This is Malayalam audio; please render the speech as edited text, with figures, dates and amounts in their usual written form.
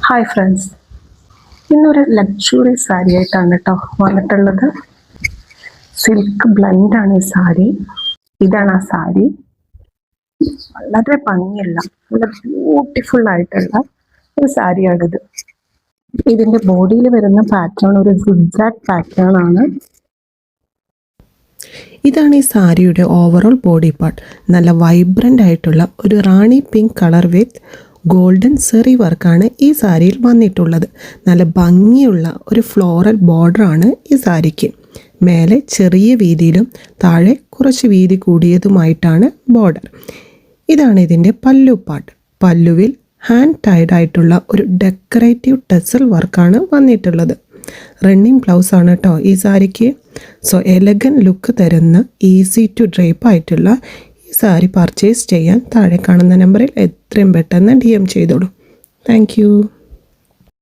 ഹായ് ഫ്രണ്ട്സ്, ഇന്നൊരു ലക്ഷറി സാരി ആയിട്ടാണ് കേട്ടോ വന്നിട്ടുള്ളത്. സിൽക്ക് ബ്ലെൻഡ് ആണ് ഈ സാരി. ഇതാണ് ആ സാരി. വളരെ ഭംഗിയുള്ള നല്ല ബ്യൂട്ടിഫുൾ ആയിട്ടുള്ള ഒരു സാരിയാണിത്. ഇതിന്റെ ബോഡിയിൽ വരുന്ന പാറ്റേൺ ഒരു സിഗ്സാഗ് പാറ്റേൺ ആണ്. ഇതാണ് ഈ സാരിയുടെ ഓവറോൾ ബോഡി പാർട്ട്. നല്ല വൈബ്രൻ്റ് ആയിട്ടുള്ള ഒരു റാണി പിങ്ക് കളർ വിത്ത് ഗോൾഡൻ സെറി വർക്കാണ് ഈ സാരിയിൽ വന്നിട്ടുള്ളത്. നല്ല ഭംഗിയുള്ള ഒരു ഫ്ലോറൽ ബോർഡറാണ് ഈ സാരിക്ക്. മേലെ ചെറിയ വീതിയിലും താഴെ കുറച്ച് വീതി കൂടിയതുമായിട്ടാണ് ബോർഡർ. ഇതാണ് ഇതിൻ്റെ പല്ലു പാർട്ട്. പല്ലുവിൽ ഹാൻഡ് ടൈഡ് ആയിട്ടുള്ള ഒരു ഡെക്കറേറ്റീവ് ടെസൽ വർക്കാണ് വന്നിട്ടുള്ളത്. റണ്ണിങ് ബ്ലൗസ് ആണ് കേട്ടോ ഈ സാരിക്ക്. സോ എലഗൻ ലുക്ക് തരുന്ന ഈസി ടു ഡ്രേപ്പ് ആയിട്ടുള്ള ഈ സാരി പർച്ചേസ് ചെയ്യാൻ താഴെ കാണുന്ന നമ്പറിൽ എത്രയും പെട്ടെന്ന് DM ചെയ്തോളൂ. താങ്ക്